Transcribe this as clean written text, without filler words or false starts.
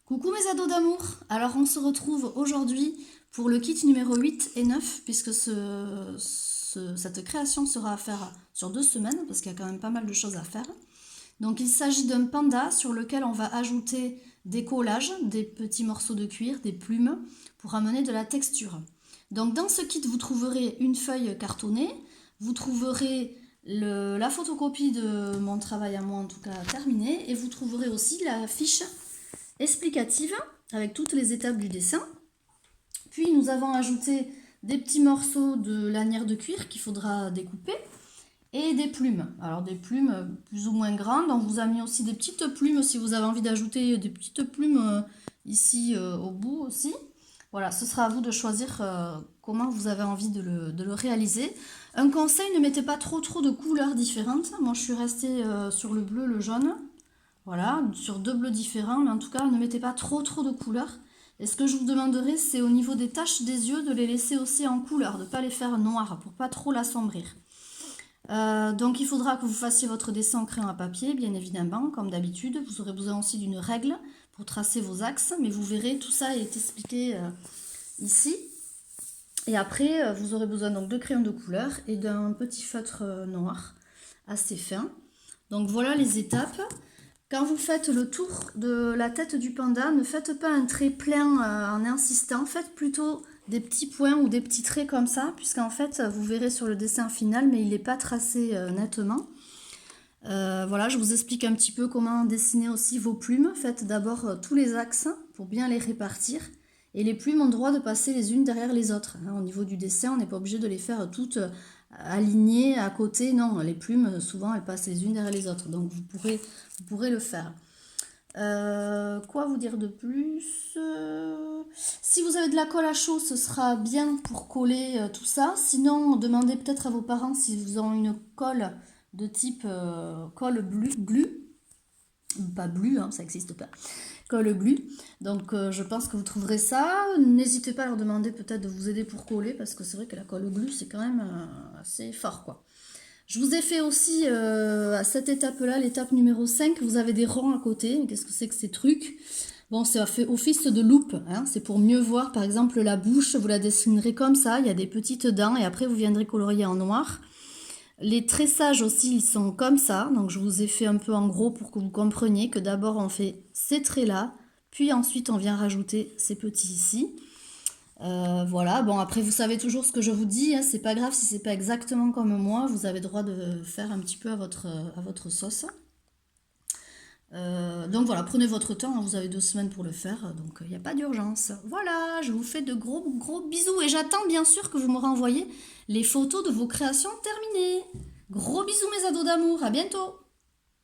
Coucou mes ados d'amour. Alors on se retrouve aujourd'hui pour le kit numéro 8 et 9 puisque cette création sera à faire sur 2 semaines parce qu'il y a quand même pas mal de choses à faire. Donc il s'agit d'un panda sur lequel on va ajouter des collages, des petits morceaux de cuir, des plumes pour amener de la texture. Donc dans ce kit vous trouverez une feuille cartonnée, vous trouverez la photocopie de mon travail à moi en tout cas terminé et vous trouverez aussi la fiche explicative avec toutes les étapes du dessin. Puis nous avons ajouté des petits morceaux de lanière de cuir qu'il faudra découper et des plumes. Alors des plumes plus ou moins grandes. On vous a mis aussi des petites plumes si vous avez envie d'ajouter des petites plumes ici au bout aussi. Voilà, ce sera à vous de choisir comment vous avez envie de le réaliser. Un conseil, ne mettez pas trop de couleurs différentes. Moi je suis restée sur le bleu, le jaune. Voilà, sur 2 bleus différents, mais en tout cas, ne mettez pas trop de couleurs. Et ce que je vous demanderai, c'est au niveau des taches des yeux, de les laisser aussi en couleur, de ne pas les faire noires, pour pas trop l'assombrir. Donc il faudra que vous fassiez votre dessin en crayon à papier, bien évidemment, comme d'habitude. Vous aurez besoin aussi d'une règle pour tracer vos axes, mais vous verrez, tout ça est expliqué ici. Et après, vous aurez besoin donc de crayons de couleur et d'un petit feutre noir assez fin. Donc voilà les étapes. Quand vous faites le tour de la tête du panda, ne faites pas un trait plein en insistant, faites plutôt des petits points ou des petits traits comme ça, puisqu'en fait, vous verrez sur le dessin final, mais il n'est pas tracé nettement. Voilà, je vous explique un petit peu comment dessiner aussi vos plumes. Faites d'abord tous les axes pour bien les répartir. Et les plumes ont le droit de passer les unes derrière les autres. Au niveau du dessin, on n'est pas obligé de les faire toutes alignées à côté. Non, les plumes, souvent, elles passent les unes derrière les autres. Donc, vous pourrez le faire. Quoi vous dire de plus? Si vous avez de la colle à chaud, ce sera bien pour coller tout ça. Sinon, demandez peut-être à vos parents s'ils ont une colle de type colle glue. Pas bleu, hein, ça n'existe pas. Colle glue. Donc je pense que vous trouverez ça. N'hésitez pas à leur demander peut-être de vous aider pour coller, parce que c'est vrai que la colle glue, c'est quand même assez fort, quoi. Je vous ai fait aussi à cette étape-là, l'étape numéro 5, vous avez des ronds à côté. Qu'est-ce que c'est que ces trucs? Bon, ça fait office de loupe, hein. C'est pour mieux voir, par exemple, la bouche, vous la dessinerez comme ça, il y a des petites dents, et après vous viendrez colorier en noir. Les tressages aussi, ils sont comme ça, donc je vous ai fait un peu en gros pour que vous compreniez que d'abord on fait ces traits-là, puis ensuite on vient rajouter ces petits ici. Voilà, bon après vous savez toujours ce que je vous dis, hein, c'est pas grave si c'est pas exactement comme moi, vous avez le droit de faire un petit peu à votre sauce. Donc voilà, prenez votre temps, hein, vous avez 2 semaines pour le faire, donc il n'y a pas d'urgence. Voilà, je vous fais de gros bisous et j'attends bien sûr que vous me renvoyiez les photos de vos créations terminées. Gros bisous mes ados d'amour, à bientôt!